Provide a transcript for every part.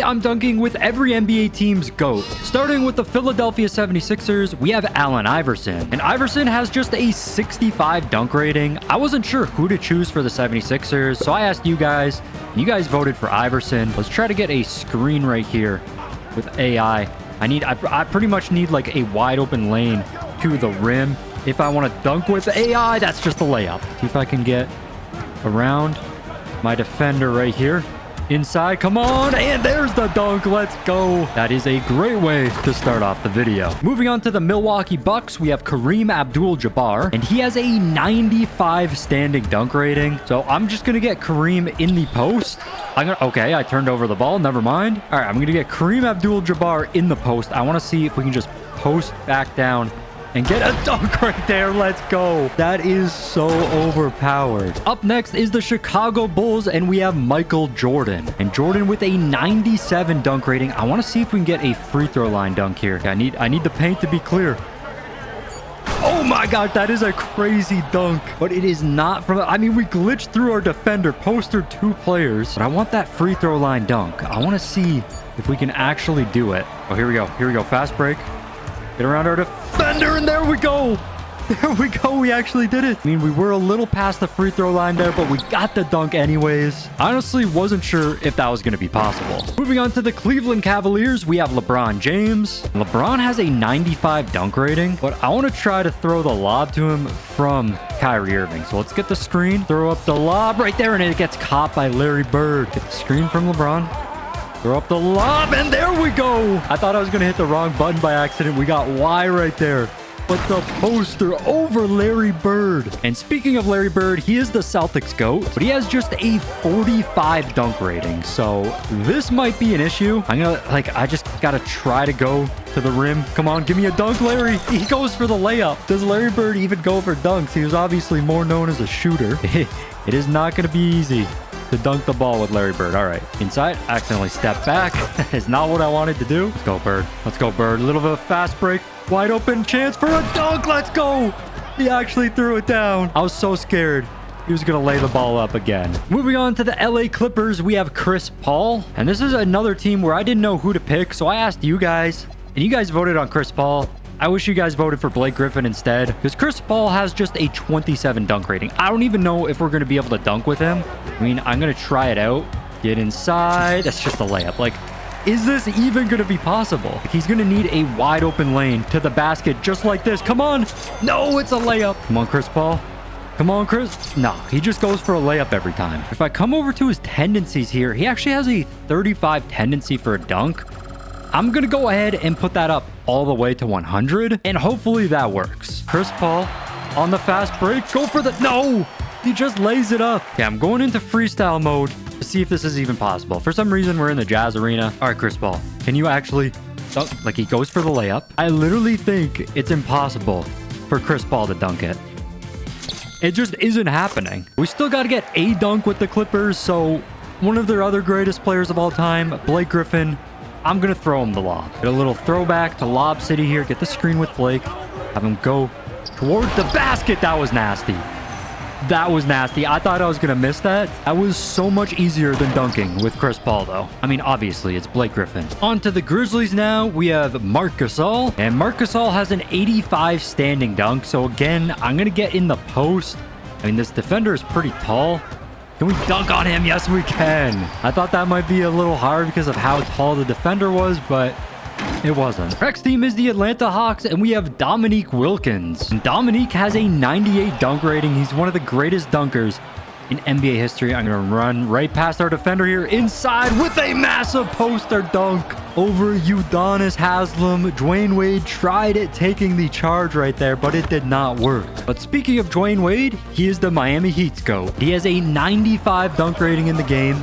Today, I'm dunking with every NBA team's GOAT. Starting with the Philadelphia 76ers, we have Allen Iverson. And Iverson has just a 65 dunk rating. I wasn't sure who to choose for the 76ers, so I asked you guys, and you guys voted for Iverson. Let's try to get a screen right here with AI. I pretty much need like a wide open lane to the rim. If I want to dunk with AI, that's just a layup. See if I can get around my defender right here. Inside, come on, and there's the dunk. Let's go. That is a great way to start off the video. Moving on to the Milwaukee Bucks, we have Kareem Abdul-Jabbar, and he has a 95 standing dunk rating. So I'm just going to get Kareem in the post. Okay, I turned over the ball. Never mind. All right, I'm going to get Kareem Abdul-Jabbar in the post. I want to see if we can just post back down and get a dunk right there. Let's go. That is so overpowered. Up next is the Chicago Bulls, and we have Michael Jordan. And Jordan with a 97 dunk rating. I want to see if we can get a free throw line dunk here. I need the paint to be clear. Oh my god, that is a crazy dunk. But it is not from... I mean, we glitched through our defender, postered 2 players. But I want that free throw line dunk. I want to see if we can actually do it. Oh, here we go. Here we go. Fast break. Get around our defender, and there we go. There we go. We actually did it. I mean, we were a little past the free throw line there, but we got the dunk anyways. I honestly wasn't sure if that was going to be possible. Moving on to the Cleveland Cavaliers, we have LeBron James. LeBron has a 95 dunk rating, but I want to try to throw the lob to him from Kyrie Irving. So let's get the screen, throw up the lob right there, and it gets caught by Larry Bird. Get the screen from LeBron. Throw up the lob, and there we go. I thought I was going to hit the wrong button by accident. We got Y right there. But the poster over Larry Bird. And speaking of Larry Bird, he is the Celtics GOAT, but he has just a 45 dunk rating. So this might be an issue. I just got to try to go to the rim. Come on, give me a dunk, Larry. He goes for the layup. Does Larry Bird even go for dunks? He was obviously more known as a shooter. It is not going to be easy to dunk the ball with Larry Bird. All right, inside, accidentally step back. That is not what I wanted to do. Let's go, Bird. Let's go, Bird. A little bit of a fast break. Wide open chance for a dunk. Let's go. He actually threw it down. I was so scared he was going to lay the ball up again. Moving on to the LA Clippers, we have Chris Paul. And this is another team where I didn't know who to pick, so I asked you guys, and you guys voted on Chris Paul. I wish you guys voted for Blake Griffin instead, because Chris Paul has just a 27 dunk rating. I don't even know if we're going to be able to dunk with him. I mean, I'm going to try it out. Get inside. That's just a layup. Like, is this even going to be possible? He's going to need a wide open lane to the basket just like this. Come on. No, it's a layup. Come on, Chris Paul. Come on, Chris. No, he just goes for a layup every time. If I come over to his tendencies here, he actually has a 35 tendency for a dunk. I'm going to go ahead and put that up all the way to 100, and hopefully that works. Chris Paul on the fast break. Go for the... No! He just lays it up. Okay, I'm going into freestyle mode to see if this is even possible. For some reason, we're in the Jazz Arena. All right, Chris Paul, can you actually dunk? Like, he goes for the layup. I literally think it's impossible for Chris Paul to dunk it. It just isn't happening. We still got to get a dunk with the Clippers, so one of their other greatest players of all time, Blake Griffin, I'm going to throw him the lob. Get a little throwback to Lob City here. Get the screen with Blake. Have him go towards the basket. That was nasty. That was nasty. I thought I was going to miss that. That was so much easier than dunking with Chris Paul, though. I mean, obviously, it's Blake Griffin. On to the Grizzlies now. We have Marc Gasol. And Marc Gasol has an 85 standing dunk. So, again, I'm going to get in the post. I mean, this defender is pretty tall. Can we dunk on him? Yes, we can. I thought that might be a little hard because of how tall the defender was, but it wasn't. Next team is the Atlanta Hawks, and we have Dominique Wilkins. And Dominique has a 98 dunk rating. He's one of the greatest dunkers in NBA history. I'm going to run right past our defender here inside with a massive poster dunk over Udonis Haslem. Dwayne Wade tried it, taking the charge right there, but it did not work. But speaking of Dwayne Wade, he is the Miami Heat's GOAT. He has a 95 dunk rating in the game.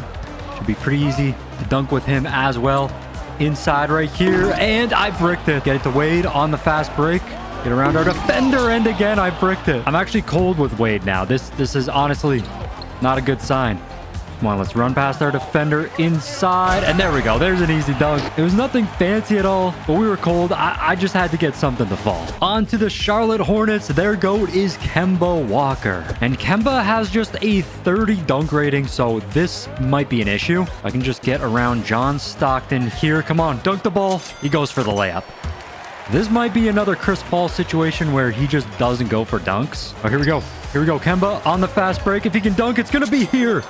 Should be pretty easy to dunk with him as well. Inside right here, and I bricked it. Get it to Wade on the fast break. Get around our defender, and again, I bricked it. I'm actually cold with Wade now. This is honestly not a good sign. Come on, let's run past our defender inside. And there we go. There's an easy dunk. It was nothing fancy at all, but we were cold. I just had to get something to fall. On to the Charlotte Hornets. Their GOAT is Kemba Walker. And Kemba has just a 30 dunk rating, so this might be an issue. I can just get around John Stockton here. Come on, dunk the ball. He goes for the layup. This might be another Chris Paul situation where he just doesn't go for dunks. Oh, here we go. Here we go. Kemba on the fast break. If he can dunk, it's going to be here.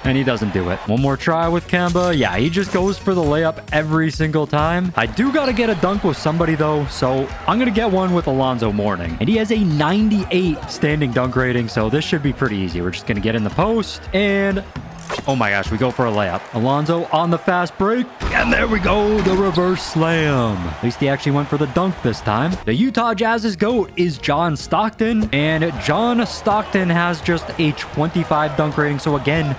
And he doesn't do it. One more try with Kemba. Yeah, he just goes for the layup every single time. I do got to get a dunk with somebody, though. So I'm going to get one with Alonzo Mourning. And he has a 98 standing dunk rating. So this should be pretty easy. We're just going to get in the post. And oh my gosh, we go for a layup. Alonzo on the fast break. And there we go, the reverse slam. At least he actually went for the dunk this time. The Utah Jazz's GOAT is John Stockton. And John Stockton has just a 25 dunk rating. So again,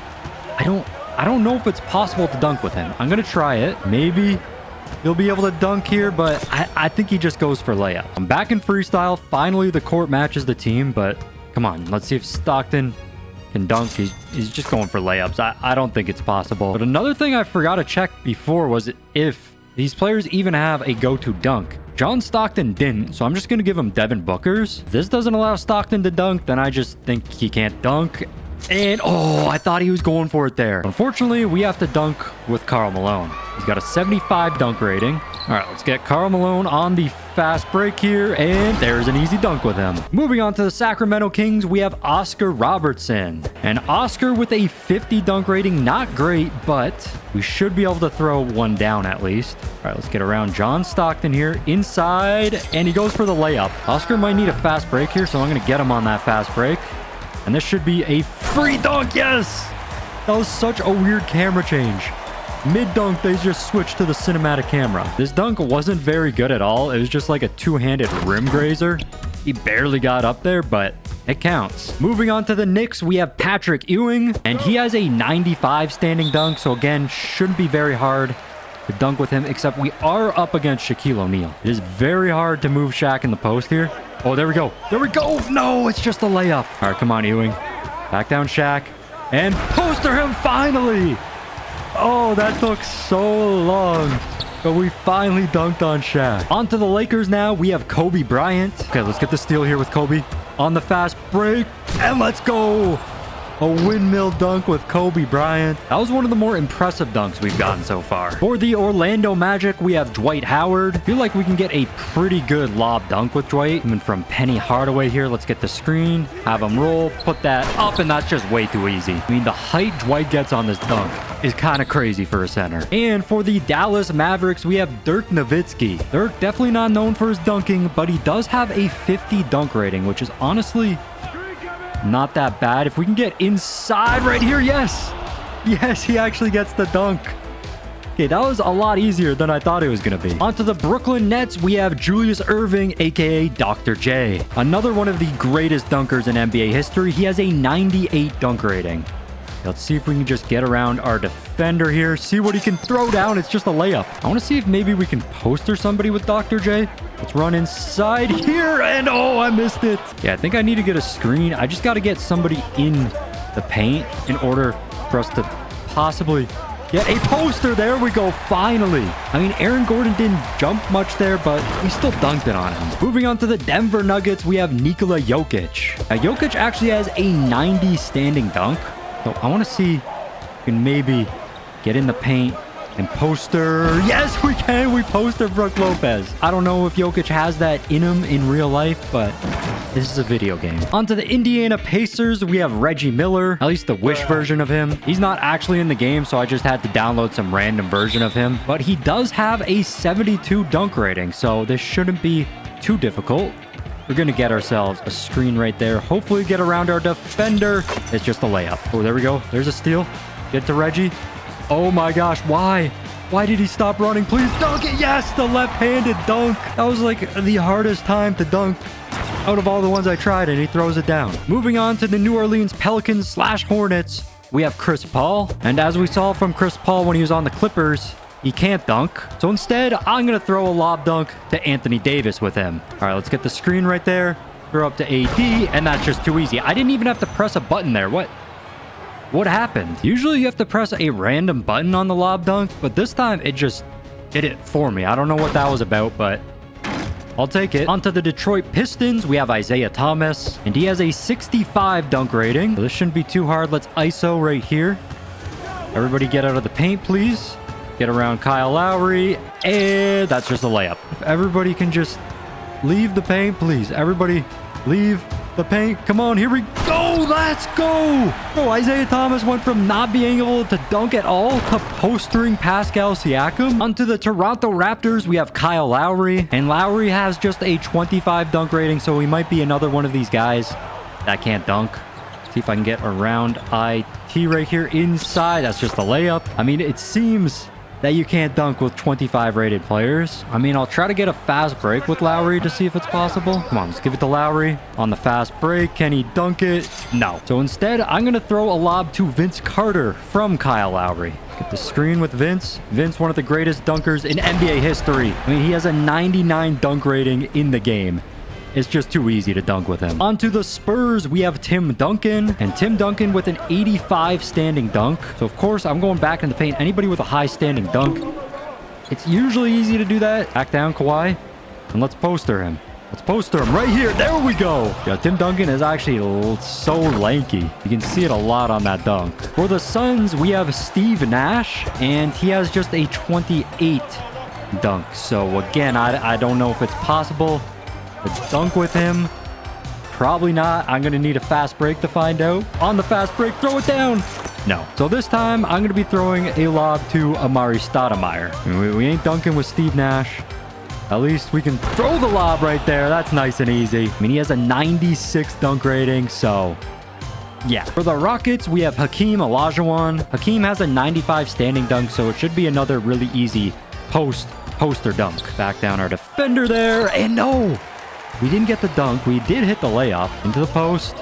I don't know if it's possible to dunk with him. I'm going to try it. Maybe he'll be able to dunk here, but I think he just goes for layup. I'm back in freestyle. Finally, the court matches the team, but come on. Let's see if Stockton can dunk. He's just going for layups. I don't think it's possible. But another thing I forgot to check before was if these players even have a go-to dunk. John Stockton didn't, so I'm just going to give him Devin Booker's. If this doesn't allow Stockton to dunk, then I just think he can't dunk. And, oh, I thought he was going for it there. Unfortunately, we have to dunk with Karl Malone. He's got a 75 dunk rating. All right, let's get Karl Malone on the fast break here. And there's an easy dunk with him. Moving on to the Sacramento Kings, we have Oscar Robertson. And Oscar with a 50 dunk rating. Not great, but we should be able to throw one down at least. All right, let's get around John Stockton here inside. And he goes for the layup. Oscar might need a fast break here, so I'm going to get him on that fast break. And this should be a free dunk. Yes! That was such a weird camera change. Mid-dunk, they just switched to the cinematic camera. This dunk wasn't very good at all. It was just like a two-handed rim grazer. He barely got up there, but it counts. Moving on to the Knicks, we have Patrick Ewing. And he has a 95 standing dunk. So again, shouldn't be very hard to dunk with him, except we are up against Shaquille O'Neal. It is very hard to move Shaq in the post here. Oh, there we go. There we go. No, it's just a layup. All right, come on, Ewing. Back down, Shaq. And poster him finally. Oh, that took so long. But we finally dunked on Shaq. On to the Lakers now. We have Kobe Bryant. Okay, let's get the steal here with Kobe. On the fast break. And let's go. A windmill dunk with Kobe Bryant. That was one of the more impressive dunks we've gotten so far. For the Orlando Magic, we have Dwight Howard. I feel like we can get a pretty good lob dunk with Dwight. Coming from Penny Hardaway here. Let's get the screen. Have him roll. Put that up, and that's just way too easy. I mean, the height Dwight gets on this dunk is kind of crazy for a center. And for the Dallas Mavericks, we have Dirk Nowitzki. Dirk definitely not known for his dunking, but he does have a 50 dunk rating, which is honestly not that bad. If we can get inside right here, yes. Yes, he actually gets the dunk. Okay, that was a lot easier than I thought it was going to be. On to the Brooklyn Nets, we have Julius Erving, a.k.a. Dr. J. Another one of the greatest dunkers in NBA history. He has a 98 dunk rating. Let's see if we can just get around our defender here. See what he can throw down. It's just a layup. I want to see if maybe we can poster somebody with Dr. J. Let's run inside here. And oh, I missed it. Yeah, I think I need to get a screen. I just got to get somebody in the paint in order for us to possibly get a poster. There we go. Finally. I mean, Aaron Gordon didn't jump much there, but we still dunked it on him. Moving on to the Denver Nuggets, we have Nikola Jokic. Now, Jokic actually has a 90 standing dunk. So I want to see if we can maybe get in the paint and poster. Yes, we can. We poster Brook Lopez. I don't know if Jokic has that in him in real life, but this is a video game. On to the Indiana Pacers, we have Reggie Miller, at least the Wish version of him. He's not actually in the game, so I just had to download some random version of him. But he does have a 72 dunk rating, so this shouldn't be too difficult. We're going to get ourselves a screen right there. Hopefully get around our defender. It's just a layup. Oh, there we go. There's a steal. Get to Reggie. Oh my gosh. Why? Why did he stop running? Please dunk it. Yes, the left-handed dunk. That was like the hardest time to dunk out of all the ones I tried, and he throws it down. Moving on to the New Orleans Pelicans / Hornets, we have Chris Paul. And as we saw from Chris Paul when he was on the Clippers, he can't dunk. So instead, I'm going to throw a lob dunk to Anthony Davis with him. All right, let's get the screen right there. Throw up to AD, and that's just too easy. I didn't even have to press a button there. What? What happened? Usually you have to press a random button on the lob dunk, but this time it just did it for me. I don't know what that was about, but I'll take it. Onto the Detroit Pistons, we have Isaiah Thomas, and he has a 65 dunk rating. So this shouldn't be too hard. Let's ISO right here. Everybody get out of the paint, please. Get around Kyle Lowry, and that's just a layup. If everybody can just leave the paint, please. Everybody leave the paint. Come on, here we go. Let's go. Oh, Isaiah Thomas went from not being able to dunk at all to postering Pascal Siakam. Onto the Toronto Raptors, we have Kyle Lowry, and Lowry has just a 25 dunk rating, so he might be another one of these guys that can't dunk. See if I can get around IT right here inside. That's just a layup. I mean, it seems that you can't dunk with 25 rated players. I mean, I'll try to get a fast break with Lowry to see if it's possible. Come on, let's give it to Lowry on the fast break. Can he dunk it? No. So instead, I'm going to throw a lob to Vince Carter from Kyle Lowry. Get the screen with Vince. Vince, one of the greatest dunkers in NBA history. I mean, he has a 99 dunk rating in the game. It's just too easy to dunk with him. Onto the Spurs, we have Tim Duncan. And Tim Duncan with an 85 standing dunk. So, of course, I'm going back in the paint. Anybody with a high standing dunk, it's usually easy to do that. Back down, Kawhi. And let's poster him. Let's poster him right here. There we go. Yeah, Tim Duncan is actually so lanky. You can see it a lot on that dunk. For the Suns, we have Steve Nash. And he has just a 28 dunk. So, again, I don't know if it's possible. Let's dunk with him. Probably not. I'm going to need a fast break to find out. On the fast break, throw it down. No. So this time, I'm going to be throwing a lob to Amari Stoudemire. I mean, we ain't dunking with Steve Nash. At least we can throw the lob right there. That's nice and easy. I mean, he has a 96 dunk rating, so yeah. For the Rockets, we have Hakeem Olajuwon. Hakeem has a 95 standing dunk, so it should be another really easy poster dunk. Back down our defender there, and no! We didn't get the dunk. We did hit the layup into the post.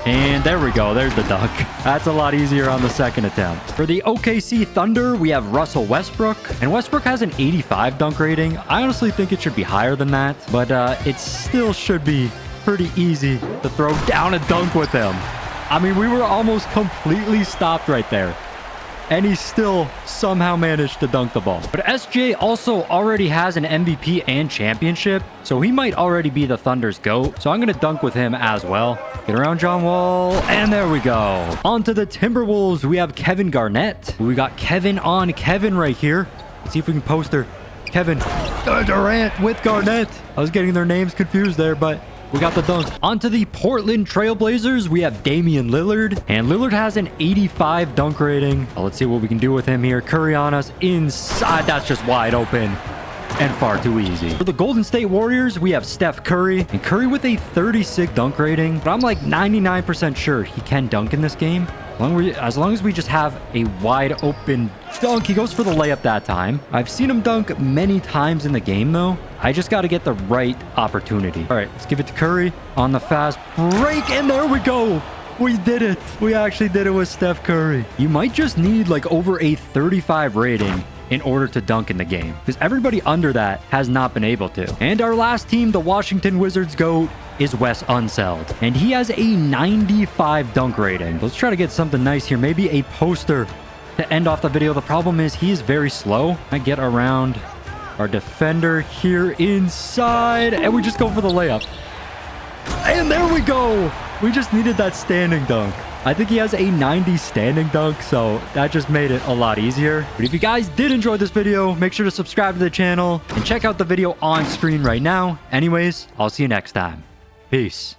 And there we go. There's the dunk. That's a lot easier on the second attempt. For the OKC Thunder, we have Russell Westbrook. And Westbrook has an 85 dunk rating. I honestly think it should be higher than that. But it still should be pretty easy to throw down a dunk with him. I mean, we were almost completely stopped right there. And he still somehow managed to dunk the ball. But SJ also already has an MVP and championship, so he might already be the Thunder's GOAT. So I'm going to dunk with him as well. Get around John Wall, and there we go. On to the Timberwolves, we have Kevin Garnett. We got Kevin on Kevin right here. Let's see if we can poster Kevin Durant with Garnett. I was getting their names confused there, but we got the dunk. Onto the Portland Trailblazers, we have Damian Lillard. And Lillard has an 85 dunk rating. Let's see what we can do with him here. Curry on us inside. That's just wide open and far too easy. For the Golden State Warriors, we have Steph Curry. And Curry with a 36 dunk rating. But I'm like 99% sure he can dunk in this game. As long as we just have a wide open dunk. He goes for the layup that time. I've seen him dunk many times in the game, though. I just got to get the right opportunity. All right, let's give it to Curry on the fast break. And there we go. We did it. We actually did it with Steph Curry. You might just need like over a 35 rating in order to dunk in the game, because everybody under that has not been able to. And our last team, the Washington Wizards GOAT, is Wes Unseld. And he has a 95 dunk rating. Let's try to get something nice here. Maybe a poster to end off the video. The problem is he is very slow. I get around our defender here inside, and we just go for the layup. And there we go. We just needed that standing dunk. I think he has a 90 standing dunk, so that just made it a lot easier. But if you guys did enjoy this video, make sure to subscribe to the channel and check out the video on screen right now. Anyways, I'll see you next time. Peace.